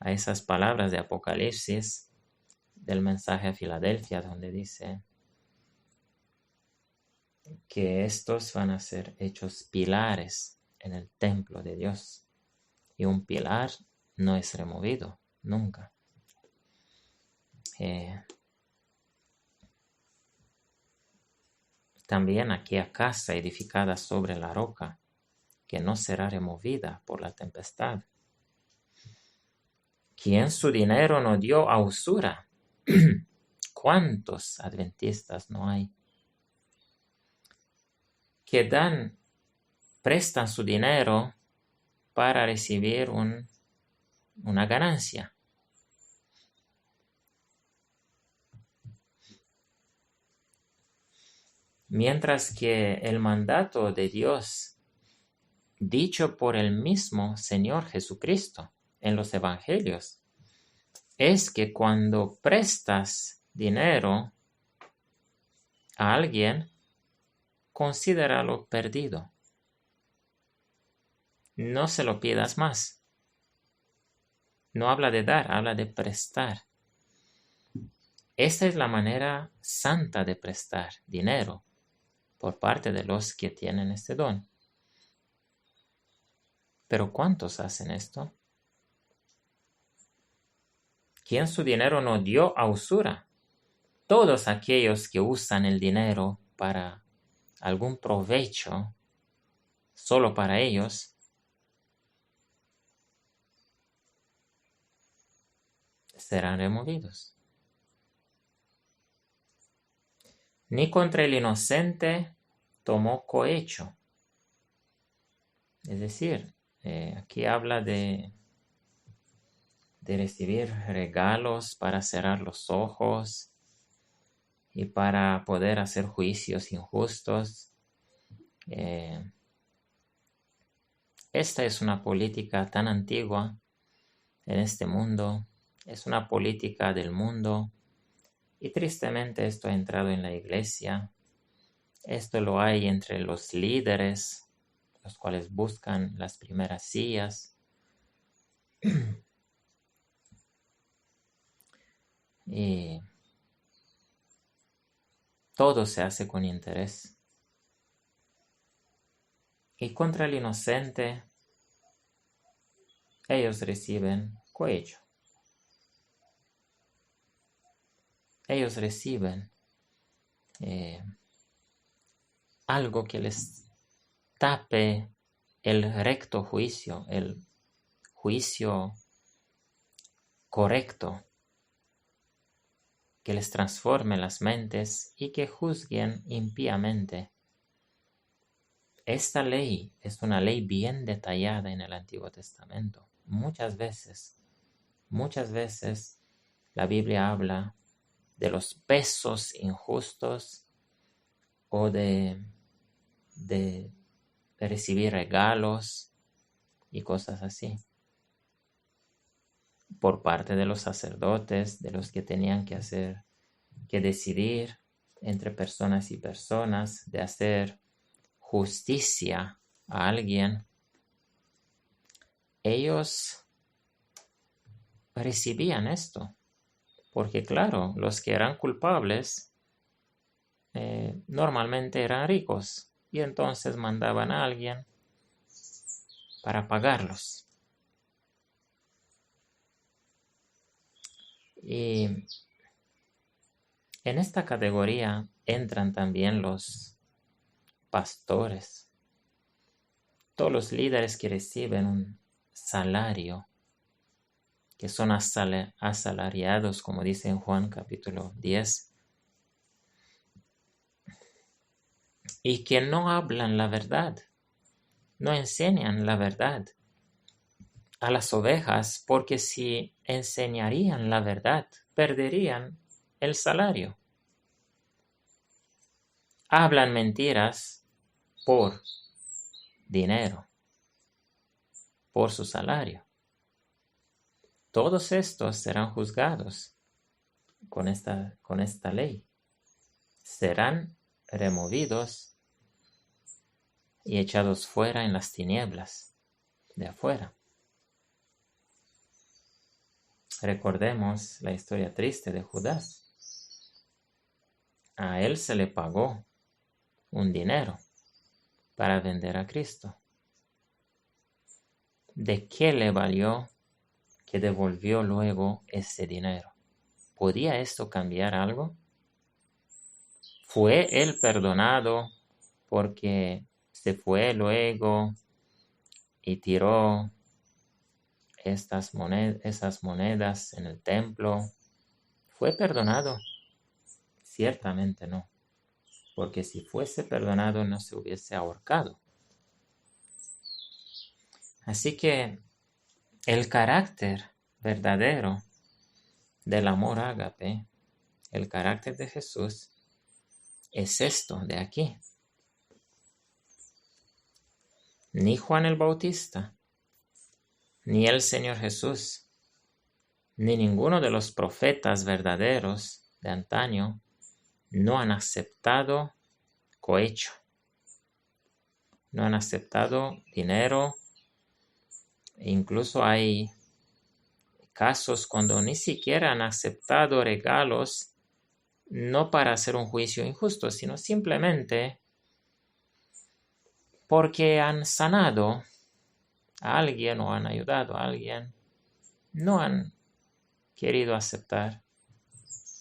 esas palabras de Apocalipsis del mensaje a Filadelfia, donde dice que estos van a ser hechos pilares en el templo de Dios. Y un pilar no es removido, nunca. También aquella casa edificada sobre la roca, que no será removida por la tempestad. ¿Quién su dinero no dio a usura? ¿Cuántos adventistas no hay que prestan su dinero para recibir una ganancia? Mientras que el mandato de Dios, dicho por el mismo Señor Jesucristo en los Evangelios, es que cuando prestas dinero a alguien, considéralo perdido. No se lo pidas más. No habla de dar, habla de prestar. Esta es la manera santa de prestar dinero por parte de los que tienen este don. Pero ¿cuántos hacen esto? ¿Quién su dinero no dio a usura? Todos aquellos que usan el dinero para algún provecho, solo para ellos, serán removidos. Ni contra el inocente tomó cohecho. Es decir, aquí habla de recibir regalos para cerrar los ojos y para poder hacer juicios injustos. Esta es una política tan antigua en este mundo, es una política del mundo y tristemente esto ha entrado en la iglesia. Esto lo hay entre los líderes, los cuales buscan las primeras sillas. Y todo se hace con interés. Y contra el inocente, ellos reciben cohecho. Ellos reciben algo que les tape el recto juicio, el juicio correcto, que les transforme las mentes y que juzguen impíamente. Esta ley es una ley bien detallada en el Antiguo Testamento. Muchas veces la Biblia habla de los pesos injustos o de recibir regalos y cosas así por parte de los sacerdotes, de los que tenían que decidir entre personas y personas, de hacer justicia a alguien. Ellos recibían esto, porque claro, los que eran culpables normalmente eran ricos y entonces mandaban a alguien para pagarlos. Y en esta categoría entran también los pastores, todos los líderes que reciben un salario, que son asalariados, como dice en Juan capítulo 10, y que no hablan la verdad, no enseñan la verdad a las ovejas, porque si enseñarían la verdad, perderían el salario. Hablan mentiras por dinero, por su salario. Todos estos serán juzgados con esta ley. Serán removidos y echados fuera en las tinieblas de afuera. Recordemos la historia triste de Judas. A él se le pagó un dinero para vender a Cristo. ¿De qué le valió que devolvió luego ese dinero? ¿Podía esto cambiar algo? ¿Fue él perdonado porque se fue luego y tiró esas monedas en el templo? ¿Fue perdonado? Ciertamente no, porque si fuese perdonado no se hubiese ahorcado. Así que el carácter verdadero del amor ágape, el carácter de Jesús, es esto de aquí. Ni Juan el Bautista, ni el Señor Jesús, ni ninguno de los profetas verdaderos de antaño no han aceptado cohecho, no han aceptado dinero. E incluso hay casos cuando ni siquiera han aceptado regalos, no para hacer un juicio injusto, sino simplemente porque han sanado a alguien o han ayudado a alguien. No han querido aceptar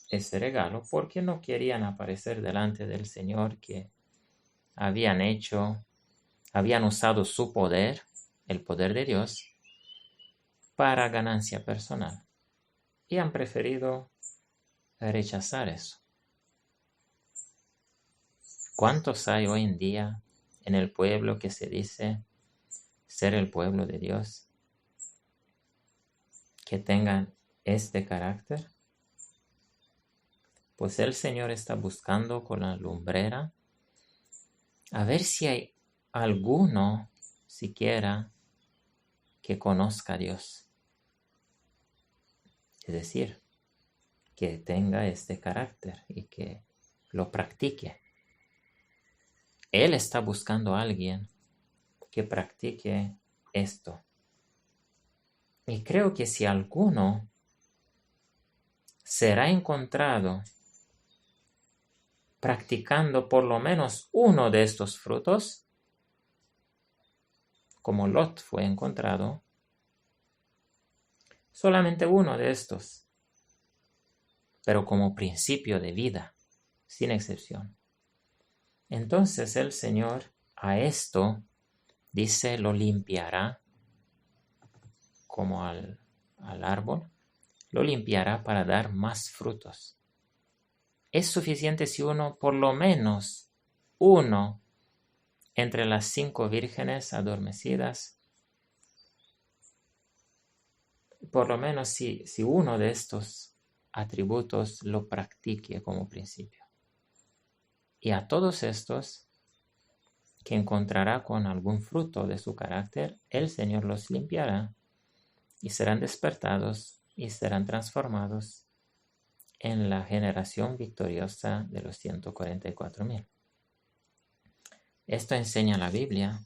ese regalo porque no querían aparecer delante del Señor que habían usado su poder, el poder de Dios, para ganancia personal. Y han preferido rechazar eso. ¿Cuántos hay hoy en día en el pueblo que se dice ser el pueblo de Dios que tengan este carácter? Pues el Señor está buscando con la lumbrera a ver si hay alguno siquiera que conozca a Dios. Es decir, que tenga este carácter y que lo practique. Él está buscando a alguien que practique esto. Y creo que si alguno será encontrado practicando por lo menos uno de estos frutos, como Lot fue encontrado, solamente uno de estos, pero como principio de vida, sin excepción. Entonces el Señor a esto, dice, lo limpiará como al árbol, lo limpiará para dar más frutos. Es suficiente si uno, por lo menos uno, entre las 5 vírgenes adormecidas, por lo menos si uno de estos atributos lo practique como principio. Y a todos estos que encontrará con algún fruto de su carácter, el Señor los limpiará y serán despertados y serán transformados en la generación victoriosa de los 144,000. Esto enseña la Biblia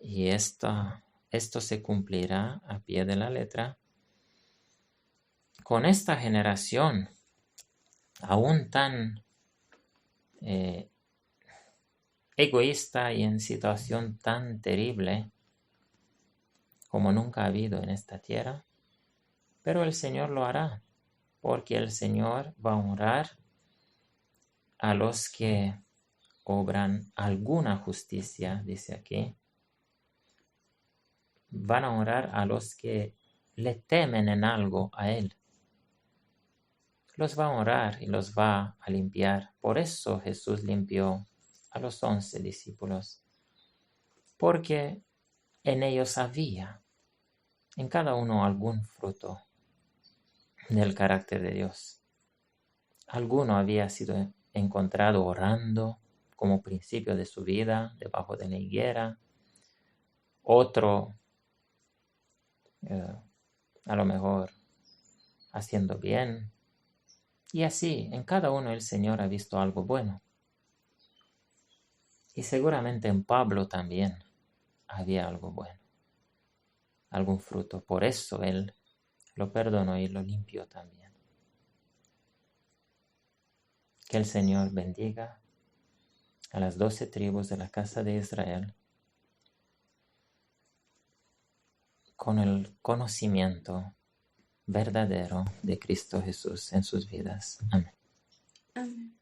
y esto se cumplirá a pie de la letra con esta generación aún tan egoísta y en situación tan terrible como nunca ha habido en esta tierra, pero el Señor lo hará, porque el Señor va a honrar a los que obran alguna justicia, dice aquí. Van a honrar a los que le temen en algo a Él. Los va a honrar y los va a limpiar. Por eso Jesús limpió a los 11 discípulos, porque en ellos había, en cada uno, algún fruto del carácter de Dios. Alguno había sido encontrado orando como principio de su vida debajo de la higuera. Otro, a lo mejor, haciendo bien. Y así, en cada uno el Señor ha visto algo bueno. Y seguramente en Pablo también había algo bueno, algún fruto. Por eso Él lo perdonó y lo limpió también. Que el Señor bendiga a las 12 tribus de la casa de Israel con el conocimiento verdadero de Cristo Jesús en sus vidas. Amén. Amén.